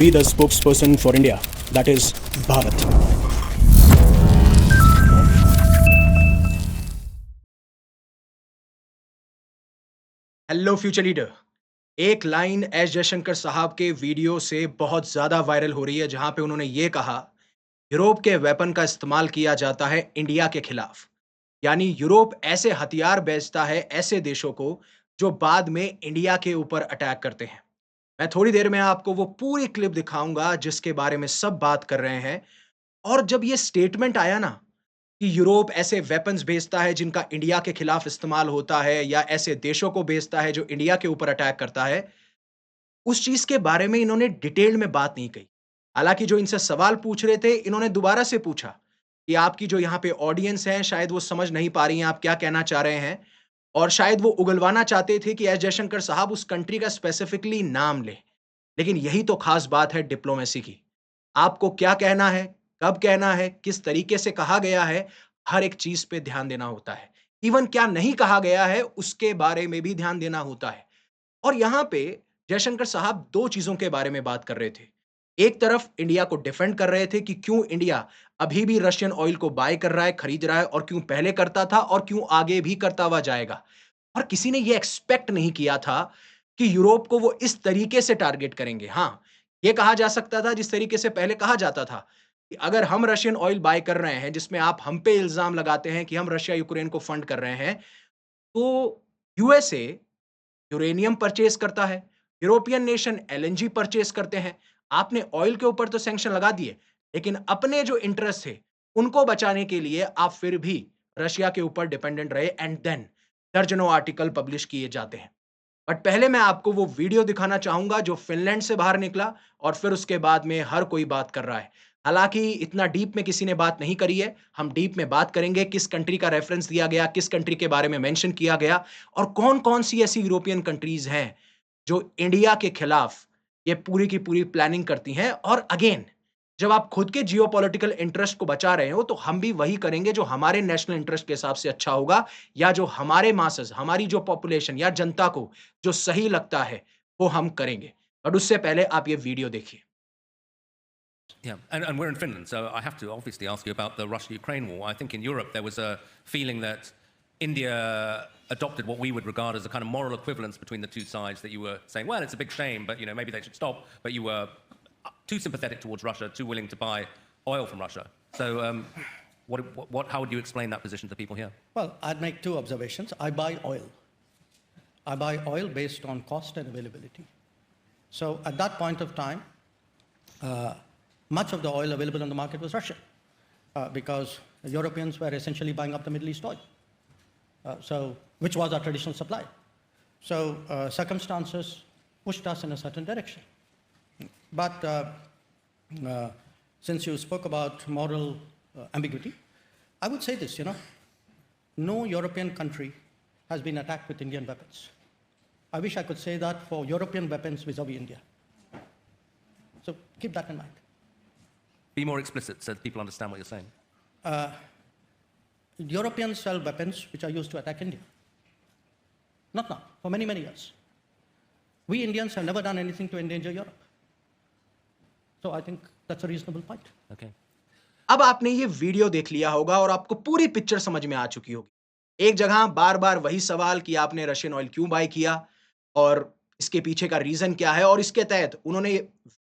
be the spokesperson for India, that is Bharat. Hello future leader. एक line S Jaishankar साहब के video से बहुत ज्यादा वायरल हो रही है जहां पे उन्होंने ये कहा, यूरोप के वेपन का इस्तेमाल किया जाता है इंडिया के खिलाफ। यानी यूरोप ऐसे हथियार बेचता है ऐसे देशों को जो बाद में इंडिया के ऊपर अटैक करते हैं। मैं थोड़ी देर में आपको वो पूरी क्लिप दिखाऊंगा जिसके बारे में सब बात कर रहे हैं। और जब ये स्टेटमेंट आया ना कि यूरोप ऐसे वेपन्स भेजता है जिनका इंडिया के खिलाफ इस्तेमाल होता है या ऐसे देशों को भेजता है जो इंडिया के ऊपर अटैक करता है, उस चीज के बारे में इन्होंने डिटेल में बात नहीं कही। हालांकि जो इनसे सवाल पूछ रहे थे, इन्होंने दोबारा से पूछा कि आपकी जो यहाँ पे ऑडियंस है शायद वो समझ नहीं पा रही हैं आप क्या कहना चाह रहे हैं। और शायद वो उगलवाना चाहते थे कि एस जयशंकर साहब उस कंट्री का स्पेसिफिकली नाम ले। लेकिन यही तो खास बात है डिप्लोमेसी की। आपको क्या कहना है, कब कहना है, किस तरीके से कहा गया है, हर एक चीज पे ध्यान देना होता है। इवन क्या नहीं कहा गया है उसके बारे में भी ध्यान देना होता है। और यहाँ पे जयशंकर साहब 2 चीज़ों के बारे में बात कर रहे थे। एक तरफ इंडिया को डिफेंड कर रहे थे कि क्यों इंडिया अभी भी रशियन ऑयल को बाय कर रहा है, खरीद रहा है और क्यों पहले करता था और क्यों आगे भी करता हुआ जाएगा। और किसी ने ये एक्सपेक्ट नहीं किया था कि यूरोप को वो इस तरीके से टारगेट करेंगे। हाँ, ये कहा जा सकता था जिस तरीके से पहले कहा जाता था कि अगर हम रशियन ऑयल बाय कर रहे हैं, जिसमें आप हम पे इल्ज़ाम लगाते हैं कि हम रशिया यूक्रेन को फंड कर रहे हैं, तो यूएसए यूरेनियम परचेज करता है, यूरोपियन नेशन एलएनजी परचेज करते हैं। आपने ऑयल के ऊपर तो सैंक्शन लगा दिए, लेकिन अपने जो इंटरेस्ट थे, उनको बचाने के लिए आप फिर भी रशिया के ऊपर डिपेंडेंट रहे एंड देन दर्जनों आर्टिकल पब्लिश किए जाते हैं। बट पहले मैं आपको वो वीडियो दिखाना चाहूंगा जो फिनलैंड से बाहर निकला और फिर उसके बाद में हर कोई बात कर रहा है। हालांकि इतना डीप में किसी ने बात नहीं करी है। हम डीप में बात करेंगे किस कंट्री का रेफरेंस दिया गया, किस कंट्री के बारे में मेंशन किया गया और कौन-कौन सी ऐसी यूरोपियन कंट्रीज हैं जो इंडिया के खिलाफ ये पूरी की पूरी प्लानिंग करती हैं। और अगेन, जब आप खुद के जियोपॉलिटिकल इंटरेस्ट को बचा रहे हो तो हम भी वही करेंगे जो हमारे नेशनल इंटरेस्ट के हिसाब से अच्छा होगा या जो हमारे मासेस, हमारी जो पॉपुलेशन या जनता को जो सही लगता है वो हम करेंगे। बट उससे पहले आप ये वीडियो देखिए। Yeah, and we're in Finland, so I have to obviously ask you about the Russia-Ukraine war. I think in Europe there was a feeling that India adopted what we would regard as a kind of moral equivalence between the two sides, that you were saying, well, it's a big shame, but maybe they should stop, but you were too sympathetic towards Russia, too willing to buy oil from Russia. So how would you explain that position to people here? Well, I'd make two observations. I buy oil. I buy oil based on cost and availability. So at that point of time, much of the oil available on the market was Russian because the Europeans were essentially buying up the Middle East oil, which was our traditional supply. So circumstances pushed us in a certain direction. But since you spoke about moral ambiguity, I would say this, no European country has been attacked with Indian weapons. I wish I could say that for European weapons vis-a-vis India. So keep that in mind. Be more explicit so that people understand what you're saying. Europeans sell weapons which are used to attack India. Not now, for many, many years. We Indians have never done anything to endanger Europe. So I think that's a reasonable point. Okay. अब आपने ये video देख लिया होगा और आपको पूरी picture समझ में आ चुकी होगी। एक जगह बार-बार वही सवाल कि आपने रशियन ऑयल क्यों बाय किया और इसके पीछे का रीजन क्या है। और इसके तहत उन्होंने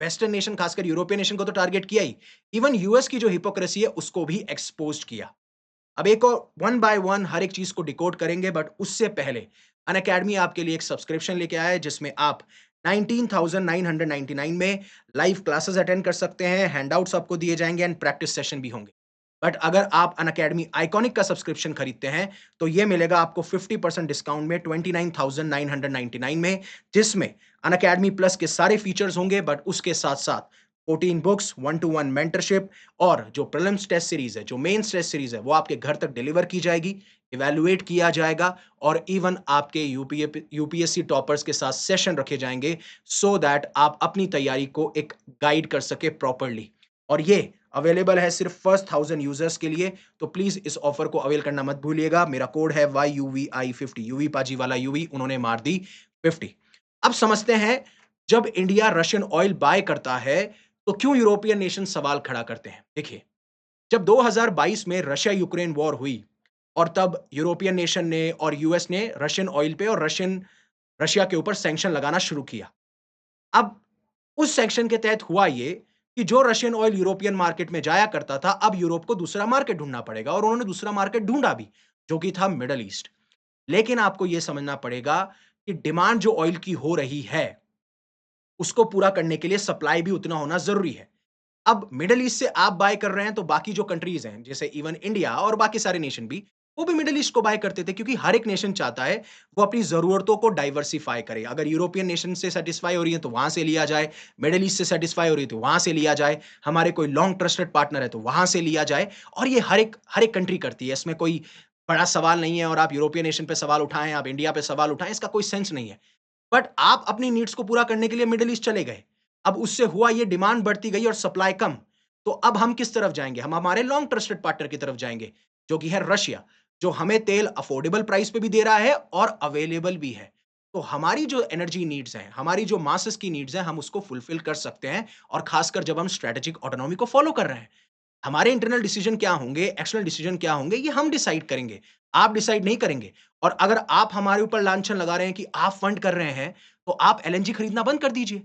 वेस्टर्न नेशन, खासकर यूरोपियन नेशन को तो टारगेट किया ही, इवन यूएस की जो हिपोक्रेसी है उसको भी एक्सपोज्ड किया। अब एक और वन बाय वन हर एक चीज को डिकोड करेंगे, बट उससे पहले अनअकैडमी आपके लिए एक सब्सक्रिप्शन लेके आया है जिसमें आप 19,999 में लाइव क्लासेस अटेंड कर सकते हैं, हैंडआउट्स आपको दिए जाएंगे एंड प्रैक्टिस सेशन भी होंगे। बट अगर आप अनअकैडमी आइकॉनिक का सब्सक्रिप्शन खरीदते हैं तो ये मिलेगा आपको 50% डिस्काउंट में 29,999 में, जिसमें अनअकैडमी प्लस के सारे फीचर्स होंगे, बट उसके साथ साथ 14 बुक्स, 1-to-1 मेंटरशिप और जो प्रीलिम्स टेस्ट सीरीज है, जो मेंस टेस्ट सीरीज है, वो आपके घर तक डिलीवर की जाएगी, इवैल्यूएट किया जाएगा और इवन आपके यूपीएससी टॉपर्स के साथ सेशन रखे जाएंगे सो दैट आप अपनी तैयारी को एक गाइड कर सके प्रॉपरली। और ये अवेलेबल है सिर्फ फर्स्ट 1000 यूजर्स के लिए, तो प्लीज इस ऑफर को अवेल करना मत भूलिएगा। मेरा कोड है YUVI50, यूवी पाजी वाला यूवी, उन्होंने मार दी 50। अब समझते हैं जब इंडिया रशियन ऑयल बाय करता है, तो क्यों यूरोपियन नेशन सवाल खड़ा करते हैं? देखिए, जब 2022 में रशिया यूक्रेन वॉर हुई और तब यूरोपियन नेशन ने और यूएस ने रशियन ऑयल पे और रशिया के ऊपर सैंक्शन लगाना शुरू किया। अब उस सैंक्शन के तहत हुआ ये कि जो रशियन ऑयल यूरोपियन मार्केट में जाया करता था, अब यूरोप को दूसरा मार्केट ढूंढना पड़ेगा और उन्होंने दूसरा मार्केट ढूंढा भी, जो कि था मिडल ईस्ट। लेकिन आपको यह समझना पड़ेगा कि डिमांड जो ऑयल की हो रही है, उसको पूरा करने के लिए सप्लाई भी उतना होना जरूरी है। अब मिडल ईस्ट से आप बाय कर रहे हैं, तो बाकी जो कंट्रीज हैं, जैसे इवन इंडिया और बाकी सारे नेशन भी, वो भी मिडल ईस्ट को बाय करते थे, क्योंकि हर एक नेशन चाहता है वो अपनी जरूरतों को डाइवर्सिफाई करे। अगर यूरोपियन नेशन से सेटिस्फाई हो रही है तो वहां से लिया जाए, मिडल ईस्ट से सेटिस्फाई हो रही है तो वहां से लिया जाए, हमारे कोई लॉन्ग ट्रस्टेड पार्टनर है तो वहां से लिया जाए। और ये हर एक कंट्री करती है, इसमें कोई बड़ा सवाल नहीं है। और आप यूरोपियन नेशन पे सवाल उठाएं, आप इंडिया पे सवाल उठाएं, इसका कोई सेंस नहीं है। बट आप अपनी नीड्स को पूरा करने के लिए मिडल ईस्ट चले गए। अब उससे हुआ ये, डिमांड बढ़ती गई और सप्लाई कम। तो अब हम किस तरफ जाएंगे? हम हमारे लॉन्ग ट्रस्टेड पार्टनर की तरफ जाएंगे, जो कि है रशिया, जो हमें तेल अफोर्डेबल प्राइस पे भी दे रहा है और अवेलेबल भी है। तो हमारी जो एनर्जी नीड्स हैं, हमारी जो मासेस की नीड्स हैं, हम उसको फुलफिल कर सकते हैं। और खासकर जब हम स्ट्रेटेजिक ऑटोनॉमी को फॉलो कर रहे हैं, हमारे इंटरनल डिसीजन क्या होंगे, एक्सटर्नल डिसीजन क्या होंगे, ये हम डिसाइड करेंगे, आप डिसाइड नहीं करेंगे। और अगर आप हमारे ऊपर लांछन लगा रहे हैं कि आप फंड कर रहे हैं, तो आप एलएनजी खरीदना बंद कर दीजिए,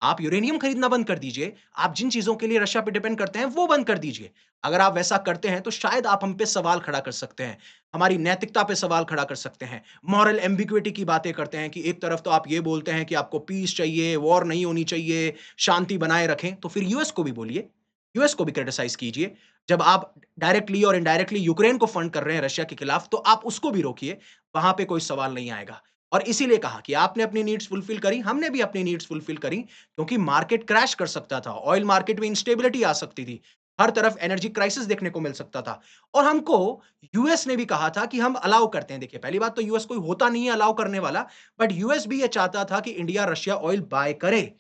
आप यूरेनियम खरीदना बंद कर दीजिए, आप जिन चीजों के लिए रशिया पे डिपेंड करते हैं वो बंद कर दीजिए। अगर आप वैसा करते हैं तो शायद आप हम पे सवाल खड़ा कर सकते हैं, हमारी नैतिकता पे सवाल खड़ा कर सकते हैं, मॉरल एम्बिग्विटी की बातें करते हैं कि एक तरफ तो आप ये बोलते हैं कि आपको पीस चाहिए, वॉर नहीं होनी चाहिए, शांति बनाए रखें, तो फिर यूएस को भी बोलिए, यूएस को भी क्रिटिसाइज कीजिए। जब आप डायरेक्टली और इनडायरेक्टली यूक्रेन को फंड कर रहे हैं रशिया के खिलाफ, तो आप उसको भी रोकिए, वहां पे कोई सवाल नहीं आएगा। और इसीलिए कहा कि आपने अपनी नीड्स फुलफिल करी, हमने भी अपनी नीड्स फुलफिल करी, क्योंकि मार्केट क्रैश कर सकता था, ऑयल मार्केट में इंस्टेबिलिटी आ सकती थी, हर तरफ एनर्जी क्राइसिस देखने को मिल सकता था। और हमको यूएस ने भी कहा था कि हम अलाउ करते हैं। देखिए, पहली बात तो यूएस कोई होता नहीं है अलाउ करने वाला, बट यूएस भी ये चाहता था कि इंडिया रशिया ऑयल बाय करे,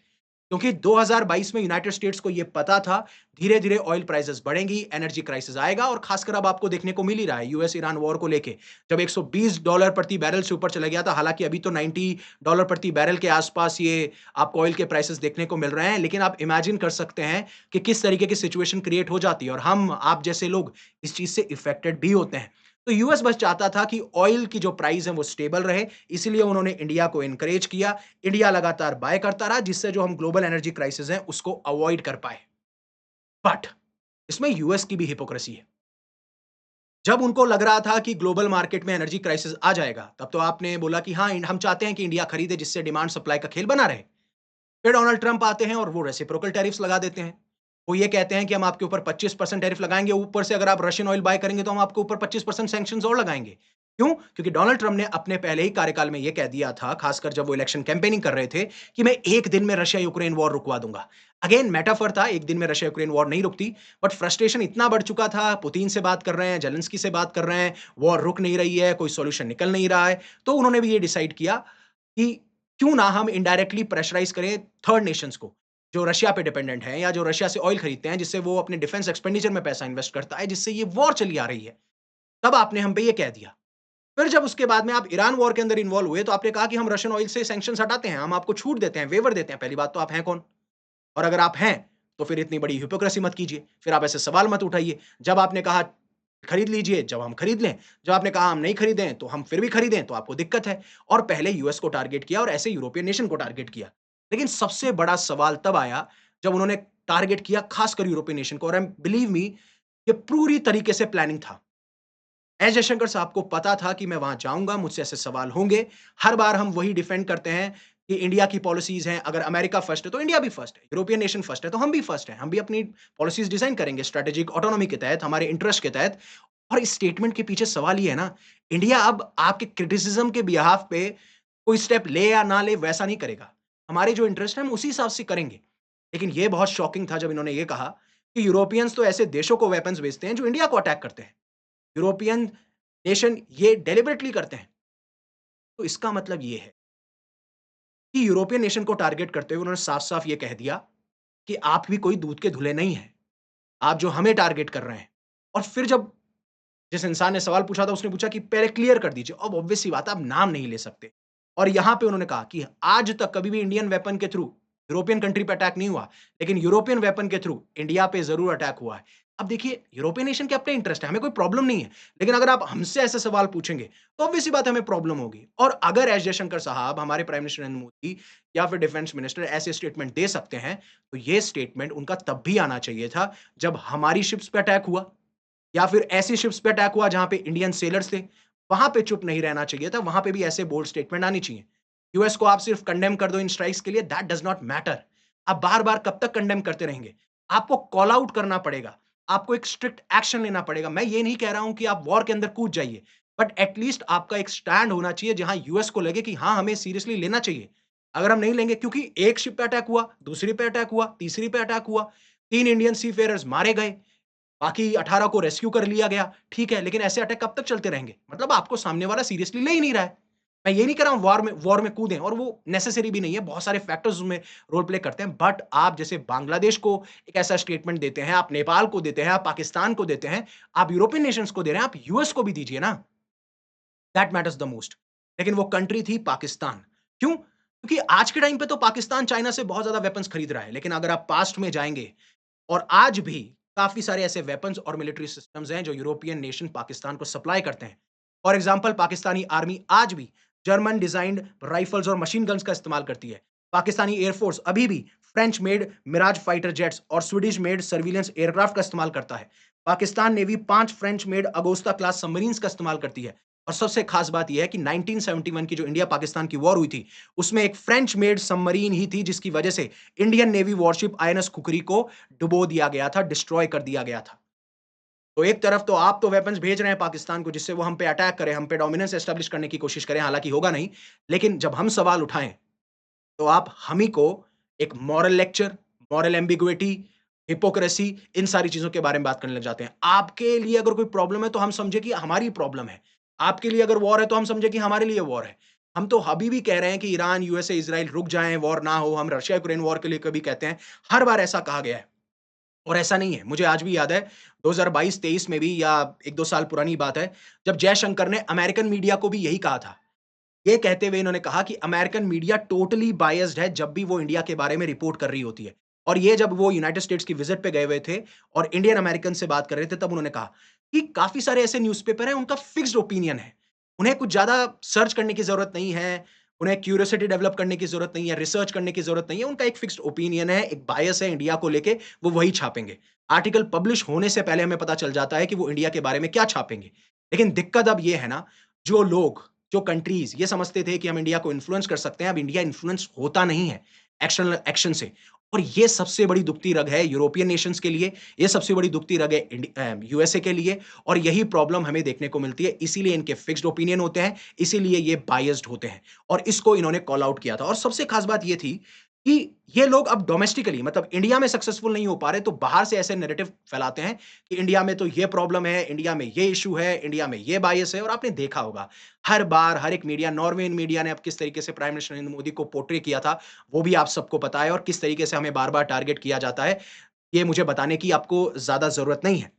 क्योंकि 2022 में यूनाइटेड स्टेट्स को यह पता था धीरे-धीरे ऑयल प्राइसेस बढ़ेंगी, एनर्जी क्राइसिस आएगा। और खासकर अब आपको देखने को मिल ही रहा है यूएस ईरान वॉर को लेके, जब $120 प्रति बैरल से ऊपर चला गया था। हालांकि अभी तो $90 प्रति बैरल के आसपास ये आपको ऑयल के प्राइसेस देखने को मिल रहे हैं, लेकिन आप इमेजिन कर सकते हैं कि किस तरीके की सिचुएशन क्रिएट हो जाती है। और हम आप जैसे लोग इस चीज से इफेक्टेड भी होते हैं। तो यूएस बस चाहता था कि ऑयल की जो प्राइस है वो स्टेबल रहे, इसलिए उन्होंने इंडिया को एनकरेज किया। इंडिया लगातार बाय करता रहा, जिससे जो हम ग्लोबल एनर्जी क्राइसिस है उसको अवॉइड कर पाए। बट इसमें यूएस की भी हिपोक्रेसी है। जब उनको लग रहा था कि ग्लोबल मार्केट में एनर्जी क्राइसिस आ जाएगा, तब तो आपने बोला कि हाँ, हम चाहते हैं कि इंडिया खरीदे, जिससे डिमांड सप्लाई का खेल बना रहे। फिर डोनाल्ड ट्रंप आते हैं और वो रेसिप्रोकल टैरिफ्स लगा देते हैं। वो ये कहते हैं कि हम आपके ऊपर 25% टैरिफ लगाएंगे, ऊपर से अगर आप रशियन ऑयल बाय करेंगे तो हम आपके ऊपर 25% सैंक्शंस और लगाएंगे। क्यों? क्योंकि डोनाल्ड ट्रंप ने अपने पहले ही कार्यकाल में ये कह दिया था, खासकर जब वो इलेक्शन कैंपेनिंग कर रहे थे, कि मैं एक दिन में रशिया यूक्रेन वॉर रुकवा दूंगा। अगेन मेटाफर था, एक दिन में रशिया यूक्रेन वॉर नहीं रुकती, बट फ्रस्ट्रेशन इतना बढ़ चुका था, पुतिन से बात कर रहे हैं, जेलेंस्की से बात कर रहे हैं, वॉर रुक नहीं रही है, कोई सॉल्यूशन निकल नहीं रहा है। तो उन्होंने भी ये डिसाइड किया कि क्यों ना हम इनडायरेक्टली प्रेशराइज करें थर्ड नेशंस को, जो रशिया पे डिपेंडेंट हैं या जो रशिया से ऑयल खरीदते हैं, जिससे वो अपने डिफेंस एक्सपेंडिचर में पैसा इन्वेस्ट करता है, जिससे ये वॉर चली आ रही है। तब आपने हम पे ये कह दिया। फिर जब उसके बाद में आप ईरान वॉर के अंदर इन्वॉल्व हुए, तो आपने कहा कि हम रशियन ऑयल से सैंक्शंस हटाते हैं, हम आपको छूट देते हैं, वेवर देते हैं। पहली बात तो आप हैं कौन? और अगर आप हैं, तो फिर इतनी बड़ी हिपोक्रेसी मत कीजिए, फिर आप ऐसे सवाल मत उठाइए। जब आपने कहा खरीद लीजिए, जब हम खरीद लें, जब आपने कहा हम नहीं खरीदें, तो हम फिर भी खरीदें, तो आपको दिक्कत है। और पहले यूएस को टारगेट किया और ऐसे यूरोपियन नेशन को टारगेट किया। लेकिन सबसे बड़ा सवाल तब आया जब उन्होंने टारगेट किया खासकर यूरोपियन नेशन को। और बिलीव मी, ये पूरी तरीके से प्लानिंग था। एस जयशंकर साहब को पता था कि मैं वहां जाऊंगा, मुझसे ऐसे सवाल होंगे। हर बार हम वही डिफेंड करते हैं कि इंडिया की पॉलिसीज हैं, अगर अमेरिका फर्स्ट है तो इंडिया भी फर्स्ट है, यूरोपियन नेशन फर्स्ट है तो हम भी फर्स्ट हैं, हम भी अपनी पॉलिसीज डिजाइन करेंगे स्ट्रेटेजिक ऑटोनॉमी के तहत, हमारे इंटरेस्ट के तहत। और इस स्टेटमेंट के पीछे सवाल ये है ना, इंडिया अब आपके क्रिटिसिज्म के बिहाफ पे कोई स्टेप ले या ना ले वैसा नहीं करेगा। हमारे जो इंटरेस्ट है हम उसी हिसाब से करेंगे। लेकिन ये बहुत शॉकिंग था जब इन्होंने ये कहा कि यूरोपियंस तो ऐसे देशों को वेपन्स भेजते हैं जो इंडिया को अटैक करते हैं, यूरोपियन नेशन ये डेलिबरेटली करते हैं। तो इसका मतलब ये है कि यूरोपियन नेशन को टारगेट करते हुए उन्होंने साफ-साफ ये कह दिया कि आप भी कोई दूध के धुले नहीं हैं। आप जो हमें टारगेट कर रहे हैं। और फिर जब जिस इंसान ने सवाल पूछा था उसने पूछा कि पहले क्लियर कर दीजिए। अब ऑब्वियस सी बात है, आप नाम नहीं ले सकते। और यहां पे उन्होंने कहा कि आज तक कभी भी इंडियन वेपन के थ्रू यूरोपियन कंट्री पे अटैक नहीं हुआ, लेकिन यूरोपियन वेपन के थ्रू इंडिया पे जरूर अटैक हुआ है। अब देखिए, यूरोपियन नेशन के अपने इंटरेस्ट है, हमें कोई प्रॉब्लम नहीं है, लेकिन अगर आप हमसे ऐसे सवाल पूछेंगे तो ऑब्वियस सी बात है, हमें प्रॉब्लम होगी। और अगर एस जयशंकर साहब, हमारे प्राइम मिनिस्टर नरेंद्र मोदी या फिर डिफेंस मिनिस्टर ऐसे स्टेटमेंट दे सकते हैं, तो ये स्टेटमेंट उनका तब भी आना चाहिए था जब हमारी शिप्स पे अटैक हुआ या फिर ऐसी शिप्स पे अटैक हुआ जहां पे इंडियन सेलर्स थे। वहां पे चुप नहीं रहना चाहिए था, वहां पे भी ऐसे बोल्ड स्टेटमेंट आनी चाहिए। यूएस को आप सिर्फ कंडेम कर दो इन स्ट्राइक्स के लिए, दैट डज नॉट मैटर। आप बार-बार कब तक कंडेम करते रहेंगे? आपको कॉल आउट करना पड़ेगा, आपको एक स्ट्रिक्ट एक्शन लेना पड़ेगा। मैं ये नहीं कह रहा हूं कि आप वॉर के अंदर कूद जाइए, बट एटलीस्ट आपका एक स्टैंड होना चाहिए जहां यूएस को लगे कि हाँ, हमें सीरियसली लेना चाहिए। अगर हम नहीं लेंगे, क्योंकि एक शिप पे अटैक हुआ, दूसरी पे अटैक हुआ, तीसरी पे अटैक हुआ, 3 इंडियन सीफेयरर्स मारे गए, बाकी 18 को रेस्क्यू कर लिया गया, ठीक है, लेकिन ऐसे अटैक कब तक चलते रहेंगे? मतलब आपको सामने वाला सीरियसली ले ही नहीं रहा है। मैं ये नहीं कह रहा हूँ वॉर में कूदें, और वो नेसेसरी भी नहीं है, बहुत सारे फैक्टर्स उसमें रोल प्ले करते हैं, बट आप जैसे बांग्लादेश को एक ऐसा स्टेटमेंट देते हैं, आप नेपाल को देते हैं, आप पाकिस्तान को देते हैं, आप यूरोपियन नेशंस को दे रहे हैं, आप यूएस को भी दीजिए ना। That matters the most. लेकिन वो कंट्री थी पाकिस्तान। क्यों? क्योंकि आज के टाइम पे तो पाकिस्तान चाइना से बहुत ज्यादा वेपन्स खरीद रहा है, लेकिन अगर आप पास्ट में जाएंगे, और आज भी काफ़ी सारे ऐसे वेपन्स और मिलिट्री सिस्टम्स हैं जो यूरोपियन नेशन पाकिस्तान को सप्लाई करते हैं। फॉर एग्जांपल, पाकिस्तानी आर्मी आज भी जर्मन डिजाइन्ड राइफल्स और मशीन गन्स का इस्तेमाल करती है। पाकिस्तानी एयरफोर्स अभी भी French made Mirage fighter jets और स्वीडिश मेड सर्विलेंस एयरक्राफ्ट का इस्तेमाल करता है। Pakistan navy 5 French made Agosta class submarines का इस्तेमाल करती है। और सबसे खास बात यह है कि 1971 की जो इंडिया पाकिस्तान की वॉर हुई थी, उसमें एक फ्रेंच मेड सबमरीन ही थी जिसकी वजह से Indian navy worship INS khukri को डुबो दिया गया था, डिस्ट्रॉय कर दिया गया था। तो एक तरफ तो आप तो वेपन्स भेज रहे हैं पाकिस्तान को जिससे वो हम पे अटैक करे, हम पे डोमिनेंस एस्टेब्लिश करने की कोशिश करें, हालांकि होगा नहीं। लेकिन जब हम सवाल उठाएं, तो आप हम ही को एक moral lecture, moral ambiguity, hypocrisy, इन सारी चीजों के बारे में बात करने लग जाते हैं। आपके लिए अगर कोई प्रॉब्लम है तो हम समझे कि हमारी प्रॉब्लम है, आपके लिए अगर वॉर है तो हम समझे कि हमारे लिए वॉर है। हम तो अभी भी कह रहे हैं कि ईरान, यूएसए, इजराइल रुक जाएं, वॉर ना हो। हम रशिया यूक्रेन वॉर के लिए कभी कहते हैं, हर बार ऐसा कहा गया है, और ऐसा नहीं है। मुझे आज भी याद है 2022-23 में भी, या 1-2 साल पुरानी बात है, जब जयशंकर ने अमेरिकन मीडिया को भी यही कहा था। ये कहते हुए इन्होंने कहा कि अमेरिकन मीडिया टोटली बायस्ड है जब भी वो इंडिया के बारे में रिपोर्ट कर रही होती है। और ये जब वो यूनाइटेड स्टेट्स की विजिट पे गए हुए थे और इंडियन अमेरिकन से बात कर रहे थे, तब उन्होंने कहा कि काफी सारे ऐसे न्यूज़पेपर हैं, उनका फिक्स्ड ओपिनियन है। उन्हें कुछ ज्यादा सर्च करने की जरूरत नहीं है, उन्हें क्यूरियोसिटी डेवलप करने की जरूरत नहीं है, रिसर्च करने की जरूरत नहीं है। उनका एक फिक्स्ड ओपिनियन है, एक बायस है इंडिया को लेके, वो वही छापेंगे। आर्टिकल पब्लिश होने से पहले हमें पता चल जाता है कि वो इंडिया के बारे में क्या छापेंगे। लेकिन दिक्कत अब ये है ना, जो लोग, जो कंट्रीज ये समझते थे कि हम इंडिया को इन्फ्लुएंस कर सकते हैं, अब इंडिया इन्फ्लुएंस होता नहीं है एक्शन से। और ये सबसे बड़ी दुखती रग है यूरोपियन नेशंस के लिए, ये सबसे बड़ी दुखती रग है यूएसए के लिए, और यही प्रॉब्लम हमें देखने को मिलती है। इसीलिए इनके फिक्स्ड ओपिनियन होते हैं, इसीलिए ये बायस्ड होते हैं, और इसको इन्होंने कॉल आउट किया था। और सबसे खास बात ये थी कि ये लोग अब डोमेस्टिकली, मतलब इंडिया में सक्सेसफुल नहीं हो पा रहे, तो बाहर से ऐसे नैरेटिव फैलाते हैं कि इंडिया में तो ये प्रॉब्लम है, इंडिया में ये इशू है, इंडिया में ये बायस है। और आपने देखा होगा, हर बार हर एक मीडिया, नॉर्वेन मीडिया ने अब किस तरीके से प्राइम मिनिस्टर नरेंद्र मोदी को पोर्ट्रे किया था, वो भी आप सबको पता है, और किस तरीके से हमें बार-बार टारगेट किया जाता है, ये मुझे बताने की आपको ज़्यादा ज़रूरत नहीं है।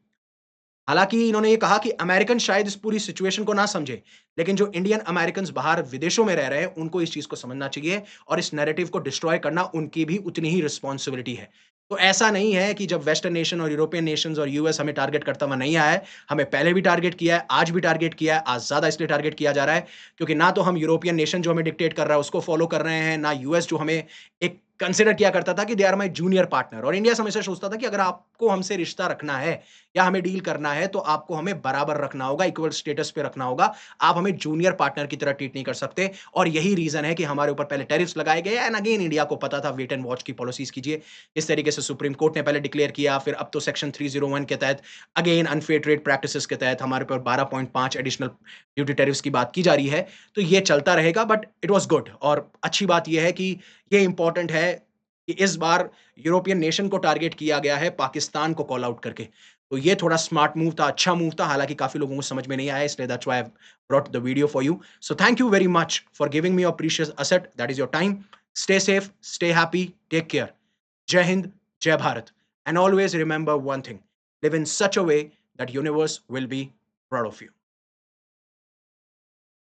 हालाँकि इन्होंने ये कहा कि अमेरिकन शायद इस पूरी सिचुएशन को ना समझे, लेकिन जो इंडियन अमेरिकन्स बाहर विदेशों में रह रहे हैं, उनको इस चीज़ को समझना चाहिए, और इस नैरेटिव को डिस्ट्रॉय करना उनकी भी उतनी ही रिस्पॉन्सिबिलिटी है। तो ऐसा नहीं है कि जब वेस्टर्न नेशन और यूरोपियन नेशंस और यूएस हमें टारगेट करता हुआ नहीं आया है, हमें पहले भी टारगेट किया है, आज भी टारगेट किया है, आज ज़्यादा इसलिए टारगेट किया जा रहा है, क्योंकि ना तो हम यूरोपियन नेशन जो हमें डिक्टेट कर रहा है उसको फॉलो कर रहे हैं, ना यूएस जो हमें एक कंसिडर किया करता था कि they are my junior partner, और इंडिया हमेशा सोचता था कि अगर आपको हमसे रिश्ता रखना है या हमें डील करना है, तो आपको हमें बराबर रखना होगा, इक्वल स्टेटस पे रखना होगा। आप हमें जूनियर पार्टनर की तरह ट्रीट नहीं कर सकते, और यही रीजन है कि हमारे ऊपर पहले टैरिफ्स लगाए गए, एंड अगेन इंडिया को पता था, वेट एंड वॉच की पॉलिसीज कीजिए। इस तरीके से सुप्रीम कोर्ट ने पहले डिक्लेयर किया, फिर अब तो सेक्शन 301 के तहत अगेन अनफेयर ट्रेड प्रैक्टिसेस के तहत हमारे ऊपर 12.5 एडिशनल ड्यूटी टैरिफ्स की बात की जा रही है। तो ये चलता रहेगा, बट इट वाज गुड, और अच्छी बात यह है कि ये इंपॉर्टेंट है कि इस बार यूरोपियन नेशन को टारगेट किया गया है, पाकिस्तान को कॉल आउट करके। तो ये थोड़ा स्मार्ट मूव था, अच्छा मूव था, हालाँकि काफ़ी लोगों को समझ में नहीं आया, इसलिए that's why I have brought the video for you. So thank you very much for giving me your precious asset, that is your time. Stay safe, stay happy, take care. जय हिंद, जय Bharat, and always remember one thing: live in such a way that universe will be proud of you.